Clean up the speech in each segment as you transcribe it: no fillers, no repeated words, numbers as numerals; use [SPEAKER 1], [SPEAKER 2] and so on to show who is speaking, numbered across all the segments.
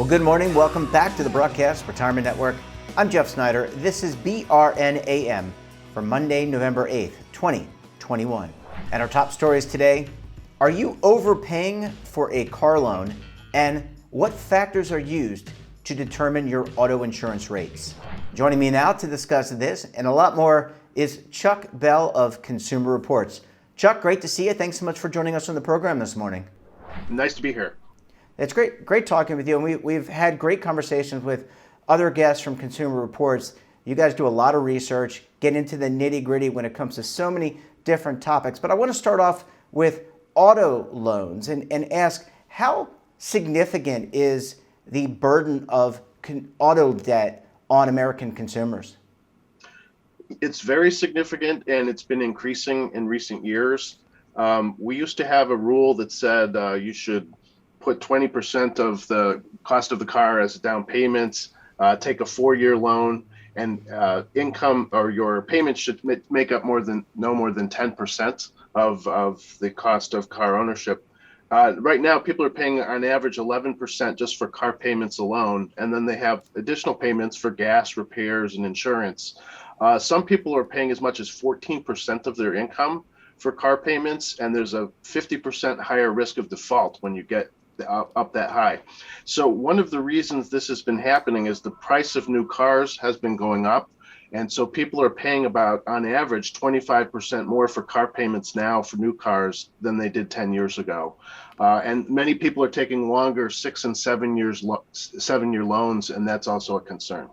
[SPEAKER 1] Well, good morning. Welcome back to the broadcast, Retirement Network. I'm Jeff Snyder. This is BRN AM for Monday, November 8th, 2021. And our top stories today: are you overpaying for a car loan? And what factors are used to determine your auto insurance rates? Joining me now to discuss this and a lot more is Chuck Bell of Consumer Reports. Chuck, great to see you. Thanks so much for joining us on the program this morning.
[SPEAKER 2] Nice to be here.
[SPEAKER 1] It's great talking with you. And we've had great conversations with other guests from Consumer Reports. You guys do a lot of research, get into the nitty gritty when it comes to so many different topics. But I want to start off with auto loans and ask, how significant is the burden of auto debt on American consumers?
[SPEAKER 2] It's very significant, and it's been increasing in recent years. We used to have a rule that said you should put 20% of the cost of the car as down payments, take a 4-year loan, and income or your payments should make up no more than 10% of the cost of car ownership. Right now, people are paying on average 11% just for car payments alone, and then they have additional payments for gas, repairs, and insurance. Some people are paying as much as 14% of their income for car payments, and there's a 50% higher risk of default when you get up that high. So one of the reasons this has been happening is the price of new cars has been going up. And so people are paying about, on average, 25% more for car payments now for new cars than they did 10 years ago. And many people are taking longer 6 and 7 year loans, and that's also a concern.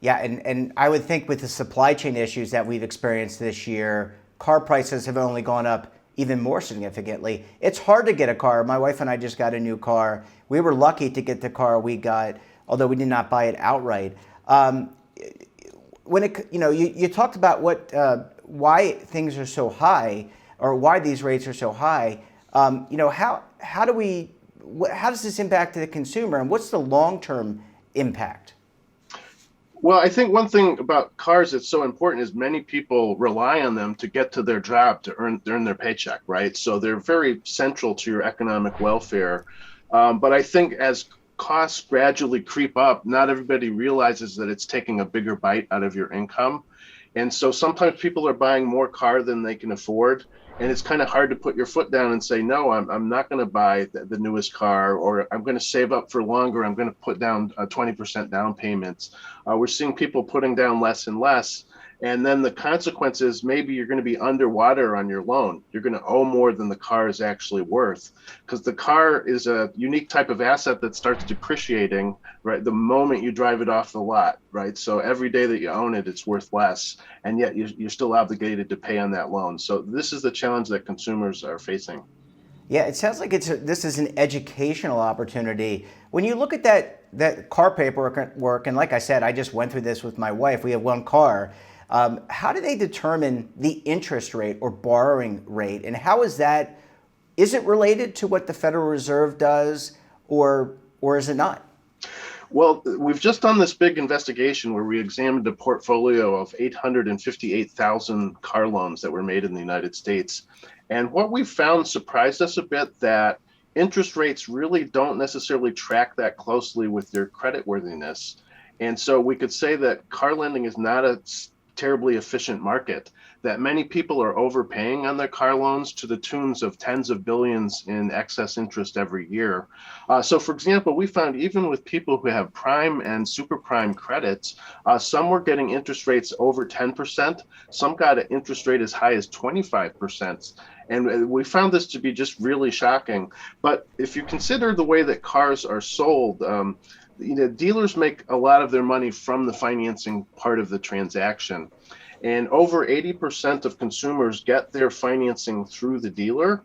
[SPEAKER 1] Yeah, and I would think with the supply chain issues that we've experienced this year, car prices have only gone up even more significantly. It's hard to get a car. My wife and I just got a new car. We were lucky to get the car we got, although we did not buy it outright. When you talked about why things are so high, or why these rates are so high. How does this impact the consumer, and what's the long-term impact?
[SPEAKER 2] Well, I think one thing about cars that's so important is many people rely on them to get to their job, to earn their paycheck, right? So they're very central to your economic welfare. But I think as costs gradually creep up, not everybody realizes that it's taking a bigger bite out of your income. And so sometimes people are buying more car than they can afford. And it's kind of hard to put your foot down and say, no, I'm not going to buy the newest car, or I'm going to save up for longer. I'm going to put down 20% down payments. We're seeing people putting down less and less. And then the consequence is maybe you're going to be underwater on your loan. You're going to owe more than the car is actually worth, because the car is a unique type of asset that starts depreciating right the moment you drive it off the lot, right? So every day that you own it, it's worth less, and yet you're still obligated to pay on that loan. So this is the challenge that consumers are facing.
[SPEAKER 1] Yeah, it sounds like this is an educational opportunity. When you look at that car paperwork, and like I said, I just went through this with my wife. We have one car. How do they determine the interest rate or borrowing rate? And how is it related to what the Federal Reserve does, or is it not?
[SPEAKER 2] Well, we've just done this big investigation where we examined a portfolio of 858,000 car loans that were made in the United States. And what we found surprised us a bit, that interest rates really don't necessarily track that closely with your creditworthiness. And so we could say that car lending is not a terribly efficient market, that many people are overpaying on their car loans to the tunes of tens of billions in excess interest every year. So for example, we found even with people who have prime and super prime credits, some were getting interest rates over 10%, some got an interest rate as high as 25%. And we found this to be just really shocking. But if you consider the way that cars are sold, dealers make a lot of their money from the financing part of the transaction. And over 80% of consumers get their financing through the dealer.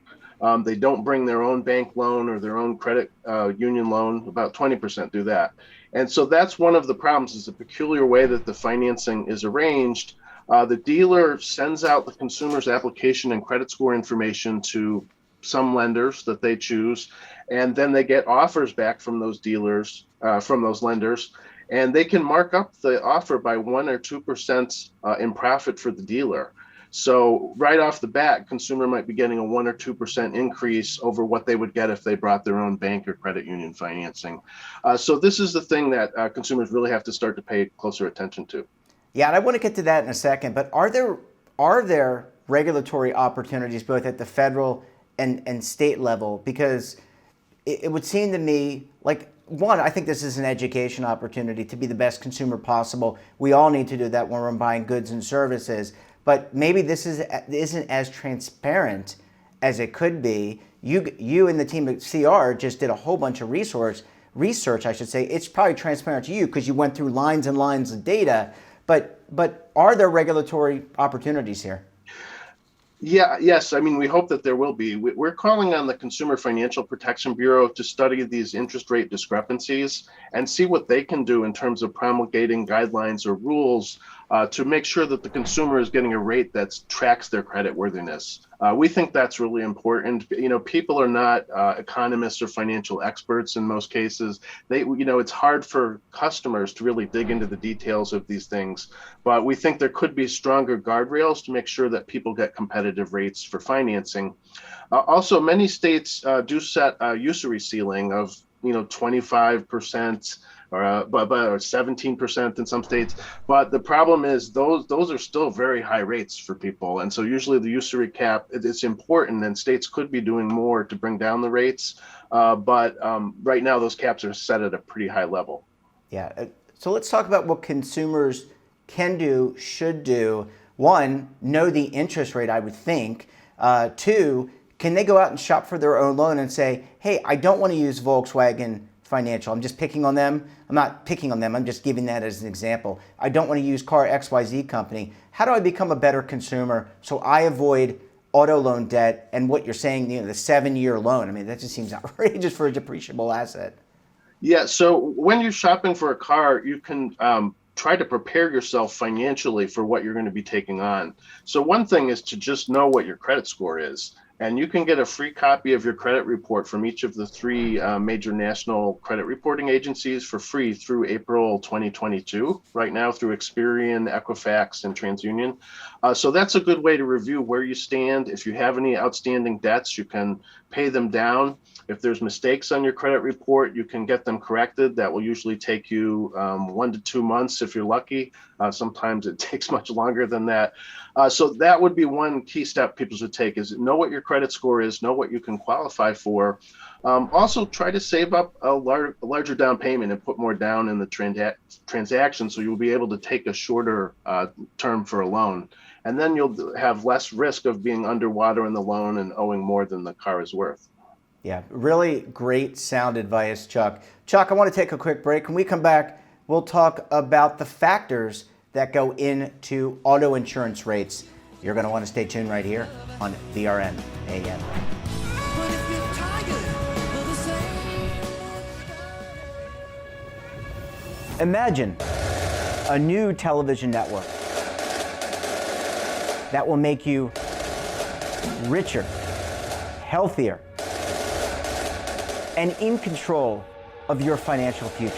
[SPEAKER 2] They don't bring their own bank loan or their own credit union loan. About 20% do that. And so that's one of the problems, is the peculiar way that the financing is arranged. The dealer sends out the consumer's application and credit score information to some lenders that they choose, and then they get offers back from those dealers, from those lenders, and they can mark up the offer by 1 or 2% in profit for the dealer. So right off the bat, consumer might be getting a 1 or 2% increase over what they would get if they brought their own bank or credit union financing. So this is the thing that consumers really have to start to pay closer attention to.
[SPEAKER 1] Yeah, and I want to get to that in a second, but are there regulatory opportunities both at the federal and state level? Because it would seem to me like, one, I think this is an education opportunity to be the best consumer possible. We all need to do that when we're buying goods and services, but maybe this isn't as transparent as it could be. You and the team at CR just did a whole bunch of research, I should say. It's probably transparent to you because you went through lines and lines of data, but are there regulatory opportunities here?
[SPEAKER 2] Yeah, yes. I mean, we hope that there will be. We're calling on the Consumer Financial Protection Bureau to study these interest rate discrepancies and see what they can do in terms of promulgating guidelines or rules to make sure that the consumer is getting a rate that tracks their credit worthiness. We think that's really important. You know, people are not economists or financial experts in most cases. It's hard for customers to really dig into the details of these things. But we think there could be stronger guardrails to make sure that people get competitive rates for financing. Also, many states do set a usury ceiling of 25%. Or 17% in some states, but the problem is those are still very high rates for people, and so usually the usury cap it's important, and states could be doing more to bring down the rates, but right now those caps are set at a pretty high level.
[SPEAKER 1] Yeah, so let's talk about what consumers can do, should do. One, know the interest rate, I would think. Two, can they go out and shop for their own loan and say, hey, I don't want to use Volkswagen Financial. I'm just picking on them. I'm not picking on them. I'm just giving that as an example. I don't want to use car XYZ company. How do I become a better consumer so I avoid auto loan debt and what you're saying, the 7-year loan? I mean, that just seems outrageous for a depreciable asset.
[SPEAKER 2] Yeah. So when you're shopping for a car, you can try to prepare yourself financially for what you're going to be taking on. So one thing is to just know what your credit score is. And you can get a free copy of your credit report from each of the 3 major national credit reporting agencies for free through April 2022, right now through Experian, Equifax, and TransUnion. So that's a good way to review where you stand. If you have any outstanding debts, you can pay them down. If there's mistakes on your credit report, you can get them corrected. That will usually take you 1 to 2 months if you're lucky. Sometimes it takes much longer than that. So that would be one key step people should take, is know what your credit score is, know what you can qualify for. Also try to save up a larger down payment and put more down in the transaction, so you'll be able to take a shorter term for a loan. And then you'll have less risk of being underwater in the loan and owing more than the car is worth.
[SPEAKER 1] Yeah, really great sound advice, Chuck. Chuck, I want to take a quick break. When we come back, we'll talk about the factors that go into auto insurance rates. You're going to want to stay tuned right here on BRN AM. Imagine a new television network that will make you richer, healthier, and in control of your financial future.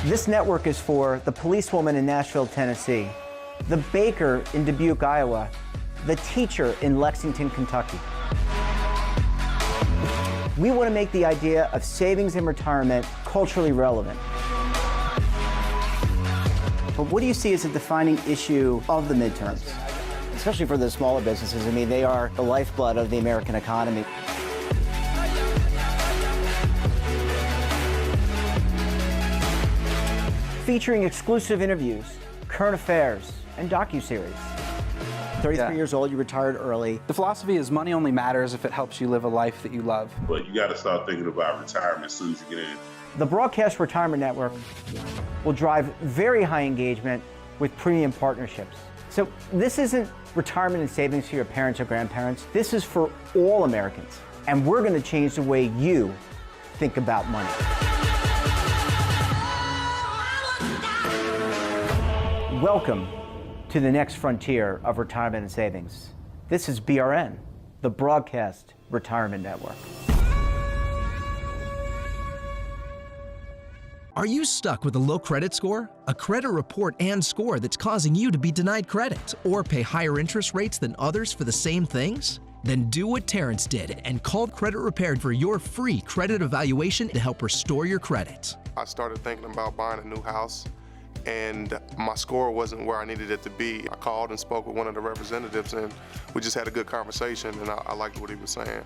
[SPEAKER 1] This network is for the policewoman in Nashville, Tennessee, the baker in Dubuque, Iowa, the teacher in Lexington, Kentucky. We want to make the idea of savings and retirement culturally relevant. But what do you see as a defining issue of the midterms, especially for the smaller businesses? I mean, they are the lifeblood of the American economy. Featuring exclusive interviews, current affairs, and docuseries. 33 years old, you retired early.
[SPEAKER 3] The philosophy is money only matters if it helps you live a life that you love.
[SPEAKER 4] But you got to start thinking about retirement as soon as you get in.
[SPEAKER 1] The Broadcast Retirement Network will drive very high engagement with premium partnerships. So this isn't retirement and savings for your parents or grandparents. This is for all Americans. And we're going to change the way you think about money. Welcome to the next frontier of retirement and savings. This is BRN the Broadcast Retirement Network.
[SPEAKER 5] Are you stuck with a low credit score? A credit report and score that's causing you to be denied credit or pay higher interest rates than others for the same things? Then do what Terrence did and call Credit Repaired for your free credit evaluation to help restore your credit.
[SPEAKER 6] I started thinking about buying a new house, and my score wasn't where I needed it to be. I called and spoke with one of the representatives, and we just had a good conversation, and I liked what he was saying.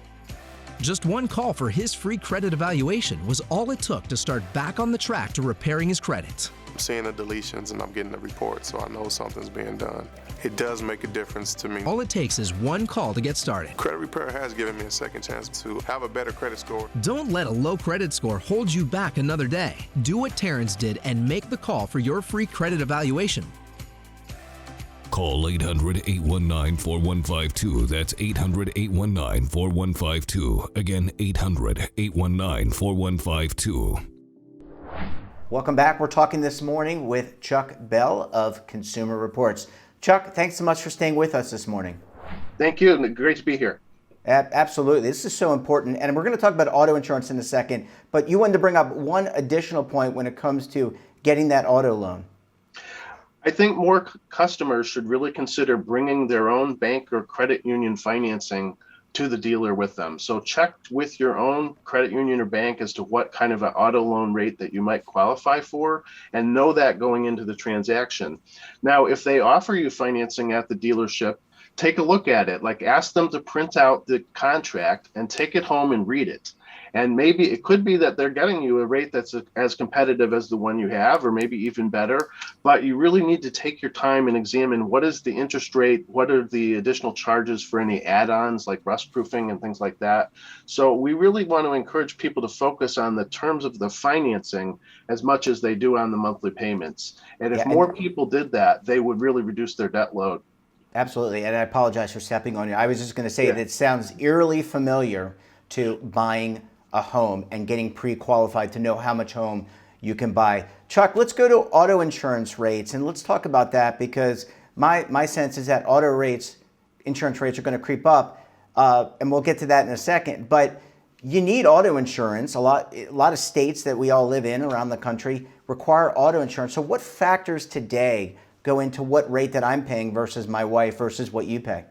[SPEAKER 5] Just one call for his free credit evaluation was all it took to start back on the track to repairing his credit.
[SPEAKER 6] I'm seeing the deletions and I'm getting the report, so I know something's being done. It does make a difference to me.
[SPEAKER 5] All it takes is one call to get started.
[SPEAKER 6] Credit Repair has given me a second chance to have a better credit score.
[SPEAKER 5] Don't let a low credit score hold you back another day. Do what Terrence did and make the call for your free credit evaluation.
[SPEAKER 7] Call 800-819-4152. That's 800-819-4152. Again, 800-819-4152.
[SPEAKER 1] Welcome back. We're talking this morning with Chuck Bell of Consumer Reports. Chuck, thanks so much for staying with us this morning.
[SPEAKER 2] Thank you. Great to be here.
[SPEAKER 1] Absolutely. This is so important. And we're going to talk about auto insurance in a second, but you wanted to bring up one additional point when it comes to getting that auto loan.
[SPEAKER 2] I think more customers should really consider bringing their own bank or credit union financing to the dealer with them. So check with your own credit union or bank as to what kind of an auto loan rate that you might qualify for, and know that going into the transaction. Now, if they offer you financing at the dealership, take a look at it. Like, ask them to print out the contract and take it home and read it. And maybe it could be that they're getting you a rate that's as competitive as the one you have, or maybe even better. But you really need to take your time and examine what is the interest rate, what are the additional charges for any add-ons like rust proofing and things like that. So we really want to encourage people to focus on the terms of the financing as much as they do on the monthly payments. And if more people did that, they would really reduce their debt load.
[SPEAKER 1] Absolutely. And I apologize for stepping on you. I was just going to say that it sounds eerily familiar to buying a home and getting pre-qualified to know how much home you can buy. Chuck, let's go to auto insurance rates and let's talk about that, because my sense is that insurance rates are going to creep up, and we'll get to that in a second. But you need auto insurance. A lot of states that we all live in around the country require auto insurance. So what factors today go into what rate that I'm paying versus my wife versus what you pay?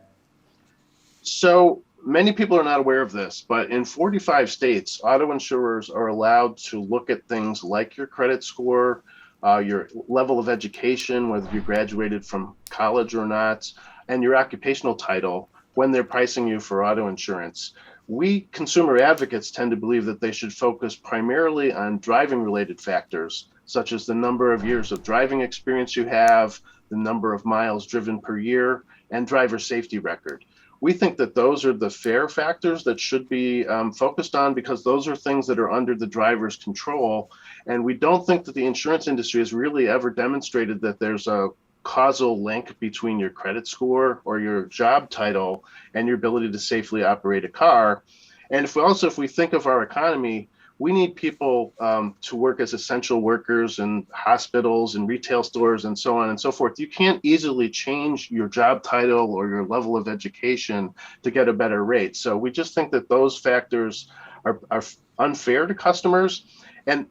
[SPEAKER 2] So many people are not aware of this, but in 45 states, auto insurers are allowed to look at things like your credit score, your level of education, whether you graduated from college or not, and your occupational title when they're pricing you for auto insurance. We consumer advocates tend to believe that they should focus primarily on driving-related factors, such as the number of years of driving experience you have, the number of miles driven per year, and driver safety record. We think that those are the fair factors that should be focused on, because those are things that are under the driver's control. And we don't think that the insurance industry has really ever demonstrated that there's a causal link between your credit score or your job title and your ability to safely operate a car. And if we think of our economy, we need people to work as essential workers in hospitals and retail stores and so on and so forth. You can't easily change your job title or your level of education to get a better rate. So we just think that those factors are unfair to customers. And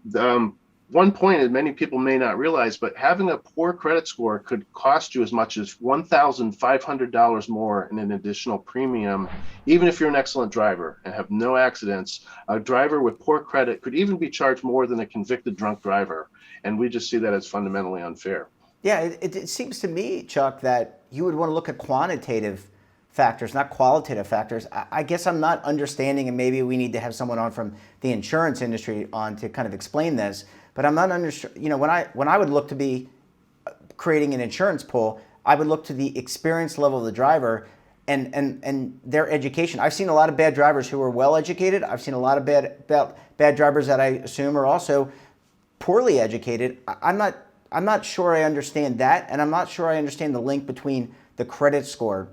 [SPEAKER 2] one point that many people may not realize, but having a poor credit score could cost you as much as $1,500 more in an additional premium. Even if you're an excellent driver and have no accidents, a driver with poor credit could even be charged more than a convicted drunk driver. And we just see that as fundamentally unfair.
[SPEAKER 1] Yeah, it seems to me, Chuck, that you would want to look at quantitative factors, not qualitative factors. I guess I'm not understanding, and maybe we need to have someone on from the insurance industry on to kind of explain this. But I'm not when I would look to be creating an insurance pool, I would look to the experience level of the driver and their education. I've seen a lot of bad drivers who are well educated. I've seen a lot of bad drivers that I assume are also poorly educated. I'm not sure I understand that, and I'm not sure I understand the link between the credit score.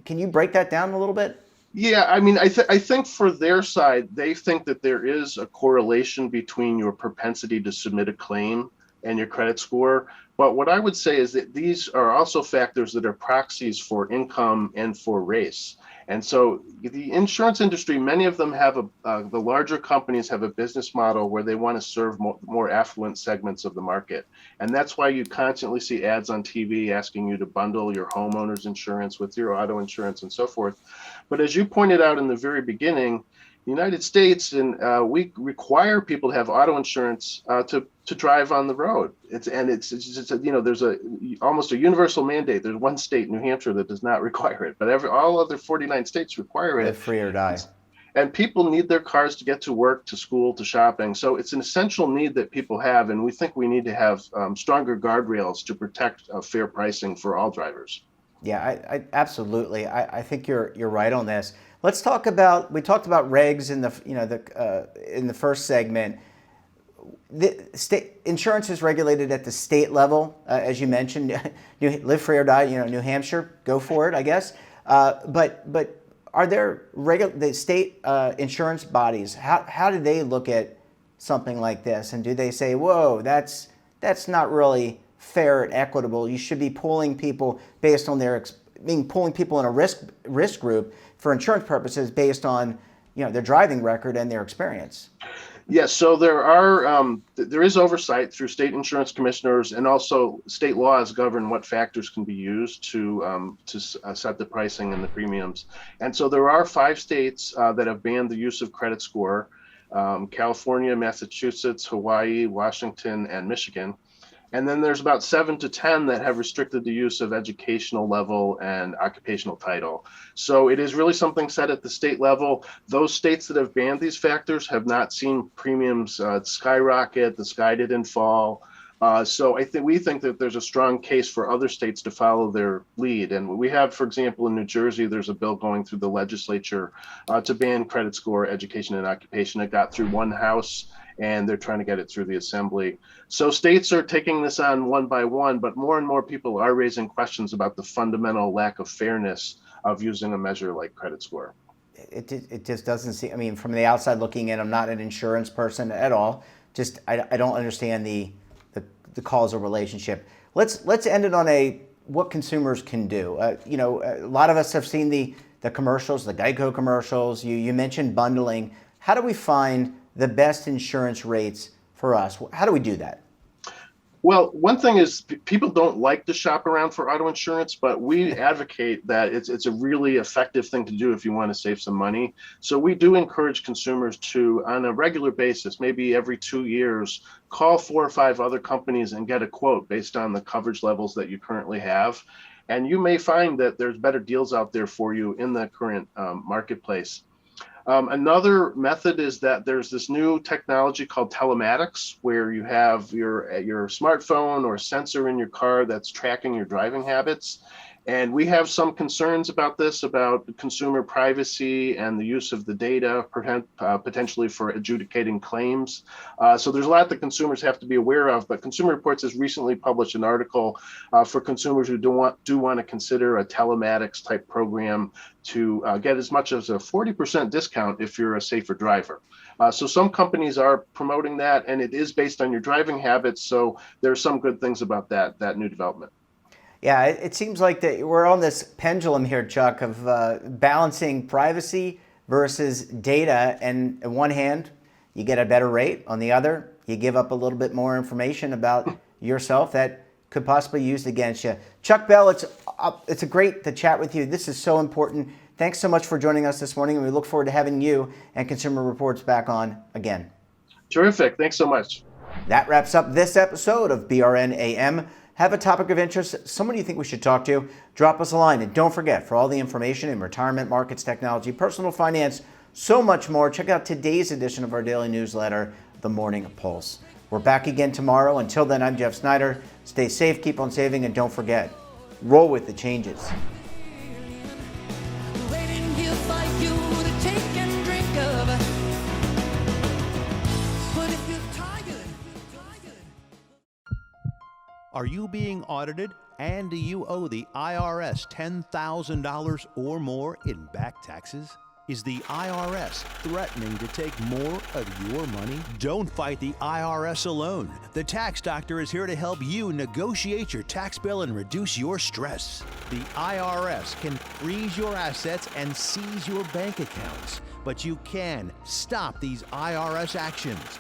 [SPEAKER 1] Can you break that down a little bit?
[SPEAKER 2] Yeah, I mean, I think for their side, they think that there is a correlation between your propensity to submit a claim and your credit score. But what I would say is that these are also factors that are proxies for income and for race. And so the insurance industry, many of them have the larger companies have a business model where they want to serve more affluent segments of the market. And that's why you constantly see ads on TV asking you to bundle your homeowner's insurance with your auto insurance and so forth. But as you pointed out in the very beginning, the United States, and we require people to have auto insurance to drive on the road. It's there's almost a universal mandate. There's one state, New Hampshire, that does not require it, but all other 49 states require it.
[SPEAKER 1] Live free or die.
[SPEAKER 2] And people need their cars to get to work, to school, to shopping. So it's an essential need that people have, and we think we need to have stronger guardrails to protect fair pricing for all drivers.
[SPEAKER 1] Yeah, I absolutely. I think you're right on this. Let's talk about. We talked about regs in in the first segment. The state insurance is regulated at the state level, as you mentioned. Live free or die. New Hampshire, go for it, I guess. But are there the state insurance bodies? How do they look at something like this? And do they say, "Whoa, that's not really fair and equitable. You should be pulling people based on pulling people in a risk group for insurance purposes based on their driving record and their experience"?
[SPEAKER 2] Yes, so there is oversight through state insurance commissioners, and also state laws govern what factors can be used to set the pricing and the premiums. And so there are 5 states that have banned the use of credit score: California, Massachusetts, Hawaii, Washington, and Michigan. And then there's about 7 to 10 that have restricted the use of educational level and occupational title. So it is really something set at the state level. Those states that have banned these factors have not seen premiums skyrocket. The sky didn't fall. So we think that there's a strong case for other states to follow their lead. And we have, for example, in New Jersey, there's a bill going through the legislature to ban credit score, education, and occupation. It got through one house, and they're trying to get it through the assembly. So states are taking this on one by one, but more and more people are raising questions about the fundamental lack of fairness of using a measure like credit score.
[SPEAKER 1] It just doesn't seem, I mean, from the outside looking in, I'm not an insurance person at all. Just, I don't understand the causal relationship. Let's end it on what consumers can do. A lot of us have seen the commercials, the Geico commercials. You mentioned bundling. How do we find the best insurance rates for us? How do we do that?
[SPEAKER 2] Well, one thing is people don't like to shop around for auto insurance, but we advocate that it's a really effective thing to do if you want to save some money. So we do encourage consumers to, on a regular basis, maybe every 2 years, call 4 or 5 other companies and get a quote based on the coverage levels that you currently have. And you may find that there's better deals out there for you in the current marketplace. Another method is that there's this new technology called telematics, where you have your smartphone or sensor in your car that's tracking your driving habits. And we have some concerns about this, about consumer privacy and the use of the data potentially for adjudicating claims. So there's a lot that consumers have to be aware of, but Consumer Reports has recently published an article for consumers who do want to consider a telematics type program to get as much as a 40% discount if you're a safer driver. So some companies are promoting that, and it is based on your driving habits. So there's some good things about that new development.
[SPEAKER 1] Yeah, it seems like that we're on this pendulum here, Chuck, of balancing privacy versus data. And on one hand, you get a better rate. On the other, you give up a little bit more information about yourself that could possibly be used against you. Chuck Bell, it's great to chat with you. This is so important. Thanks so much for joining us this morning, and we look forward to having you and Consumer Reports back on again.
[SPEAKER 2] Terrific. Thanks so much.
[SPEAKER 1] That wraps up this episode of BRN AM. Have a topic of interest, someone you think we should talk to, drop us a line. And don't forget, for all the information in retirement, markets, technology, personal finance, so much more, check out today's edition of our daily newsletter, The Morning Pulse. We're back again tomorrow. Until then, I'm Jeff Snyder. Stay safe, keep on saving, and don't forget, roll with the changes.
[SPEAKER 8] Are you being audited and do you owe the IRS $10,000 or more in back taxes? Is the IRS threatening to take more of your money? Don't fight the IRS alone. The Tax Doctor is here to help you negotiate your tax bill and reduce your stress. The IRS can freeze your assets and seize your bank accounts, but you can stop these IRS actions.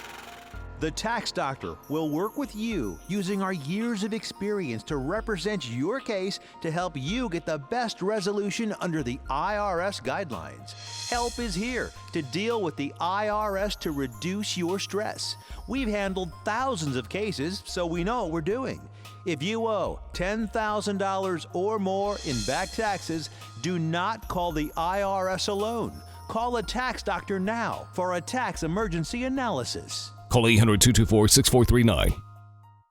[SPEAKER 8] The Tax Doctor will work with you using our years of experience to represent your case to help you get the best resolution under the IRS guidelines. Help is here to deal with the IRS to reduce your stress. We've handled thousands of cases, so we know what we're doing. If you owe $10,000 or more in back taxes, do not call the IRS alone. Call a Tax Doctor now for a tax emergency analysis.
[SPEAKER 7] Call 800-224-6439.